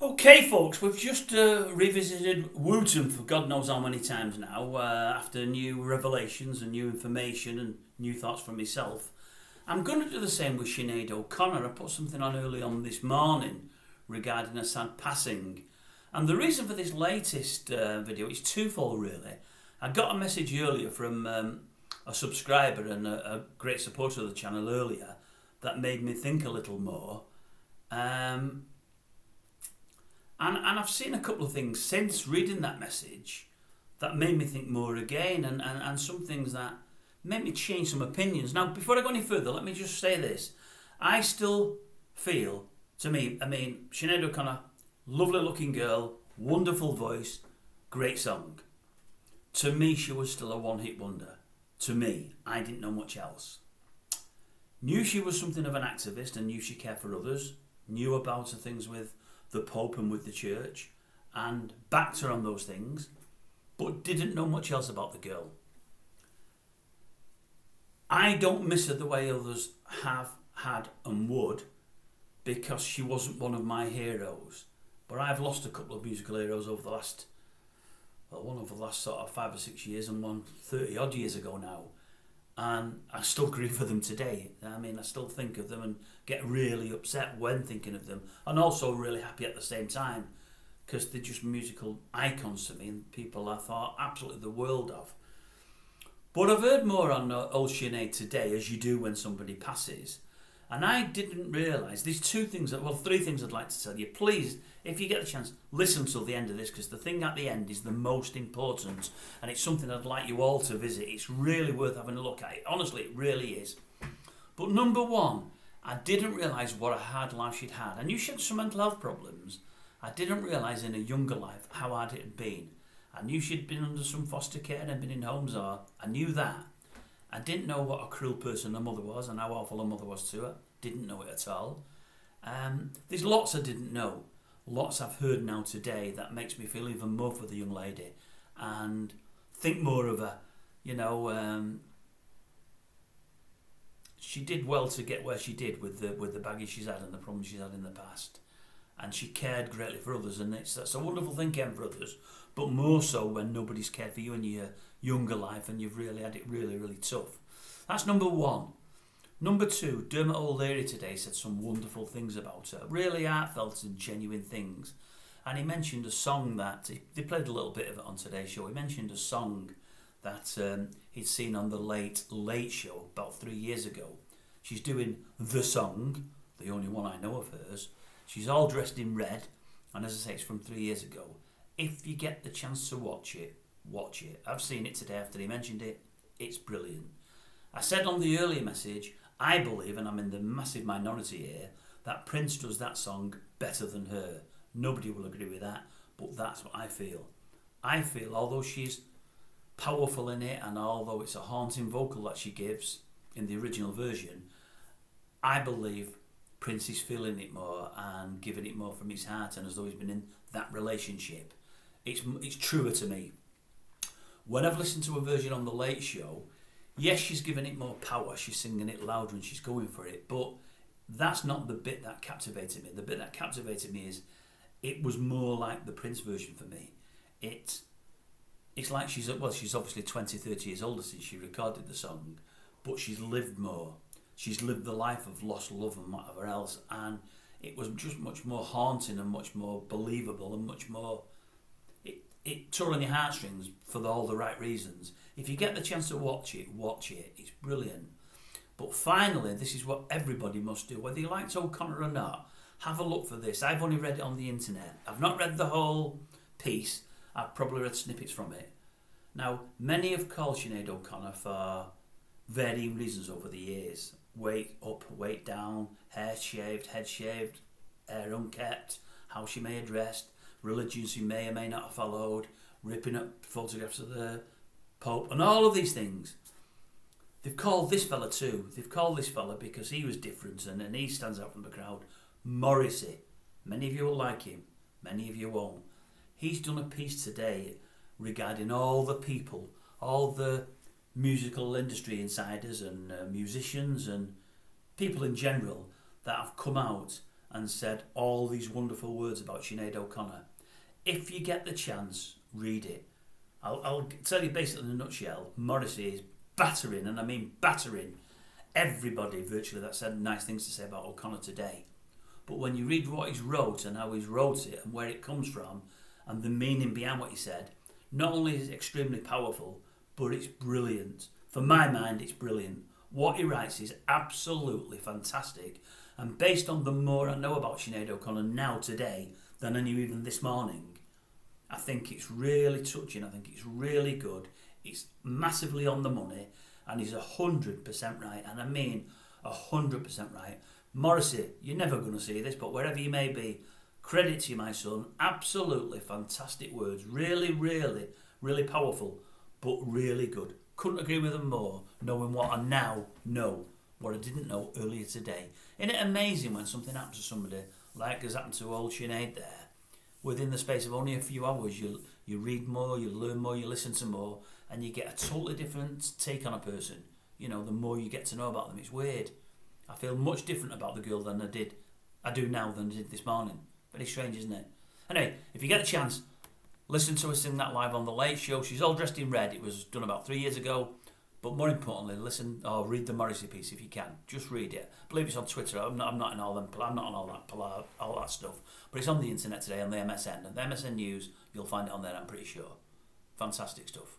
Okay, folks, we've just revisited Wooten for God knows how many times now, after new revelations and new information and new thoughts from myself. I'm going to do the same with Sinead O Connor. I put something on early on this morning regarding a sad passing. And the reason for this latest video is twofold, really. I got a message earlier from a subscriber and a great supporter of the channel earlier that made me think a little more. And I've seen a couple of things since reading that message that made me think more again, and some things that made me change some opinions. Now, before I go any further, let me just say this. I still feel, Sinead O Connor, lovely looking girl, wonderful voice, great song. To me, she was still a one-hit wonder. To me, I didn't know much else. Knew she was something of an activist and knew she cared for others, knew about her things with the Pope and with the church, and backed her on those things, but didn't know much else about the girl. I don't miss her the way others have, had and would, because she wasn't one of my heroes. But I've lost a couple of musical heroes over the last, one over the last sort of 5 or 6 years and one 30 odd years ago now. And I still grieve for them today. I still think of them and get really upset when thinking of them, and also really happy at the same time, because they're just musical icons to me and people I thought absolutely the world of. But I've heard more on old Sinead today, as you do when somebody passes, and I didn't realise there's three things I'd like to tell you. Please, if you get the chance, listen till the end of this, because the thing at the end is the most important, and it's something I'd like you all to visit. It's really worth having a look at. Honestly, it really is. But number one, I didn't realise what a hard life she'd had. I knew she had some mental health problems. I didn't realise in her younger life how hard it had been. I knew she'd been under some foster care and been in homes, or I knew that. I didn't know what a cruel person her mother was and how awful her mother was to her. Didn't know it at all. There's lots I didn't know. Lots I've heard now today that makes me feel even more for the young lady and think more of her. She did well to get where she did with the baggage she's had and the problems she's had in the past. And she cared greatly for others, and that's a wonderful thing, caring for others, but more so when nobody's cared for you in your younger life and you've really had it really, really tough. That's number one. Number two, Dermot O'Leary today said some wonderful things about her, really heartfelt and genuine things. And he mentioned a song that, they played a little bit of it on today's show, he mentioned a song that he'd seen on the Late Show about 3 years ago. She's doing the song, the only one I know of hers. She's all dressed in red, and as I say, it's from 3 years ago. If you get the chance to watch it, watch it. I've seen it today after he mentioned it. It's brilliant. I said on the earlier message, I believe, and I'm in the massive minority here, that Prince does that song better than her. Nobody will agree with that, but that's what I feel. I feel, although she's powerful in it, and although it's a haunting vocal that she gives in the original version, I believe Prince is feeling it more and giving it more from his heart, and as though he's been in that relationship. It's truer to me. When I've listened to a version on the Late Show, yes, she's giving it more power, she's singing it louder and she's going for it, but that's not the bit that captivated me. The bit that captivated me is it was more like the Prince version for me. It's like she's obviously 20, 30 years older since she recorded the song, but she's lived more. She's lived the life of lost love and whatever else, and it was just much more haunting and much more believable and much more... It tore on your heartstrings for all the right reasons. If you get the chance to watch it, watch it. It's brilliant. But finally, this is what everybody must do. Whether you liked O'Connor or not, have a look for this. I've only read it on the internet. I've not read the whole piece. I've probably read snippets from it. Now, many have called Sinead O'Connor for varying reasons over the years. Weight up, weight down, hair shaved, head shaved, hair unkept, how she may have dressed, religions she may or may not have followed, ripping up photographs of the Pope, and all of these things. They've called this fella too. They've called this fella because he was different and he stands out from the crowd. Morrissey. Many of you will like him. Many of you won't. He's done a piece today regarding all the people, all the musical industry insiders and musicians and people in general that have come out and said all these wonderful words about Sinead O'Connor. If you get the chance, read it. I'll tell you basically in a nutshell, Morrissey is battering, and I mean battering, everybody virtually that said nice things to say about O'Connor today. But when you read what he's wrote and how he's wrote it and where it comes from and the meaning behind what he said, not only is it extremely powerful, but it's brilliant. For my mind, it's brilliant. What he writes is absolutely fantastic. And based on the more I know about Sinead O'Connor now today than I knew even this morning, I think it's really touching. I think it's really good. It's massively on the money, and he's 100% right. And I mean 100% right. Morrissey, you're never going to see this, but wherever you may be, credit to you, my son. Absolutely fantastic words. Really, really, really powerful, but really good. Couldn't agree with them more, knowing what I now know, what I didn't know earlier today. Isn't it amazing when something happens to somebody, like has happened to old Sinead there, within the space of only a few hours, you read more, you learn more, you listen to more, and you get a totally different take on a person. You know, the more you get to know about them. It's weird. I feel much different about the girl than I do now than I did this morning. Very strange, isn't it? Anyway, if you get a chance, listen to her sing that live on The Late Show. She's all dressed in red. It was done about 3 years ago. But more importantly, listen or read the Morrissey piece if you can. Just read it. I believe it's on Twitter. I'm not in all them. I'm not on all that stuff. But it's on the internet today on the MSN. And the MSN News, you'll find it on there, I'm pretty sure. Fantastic stuff.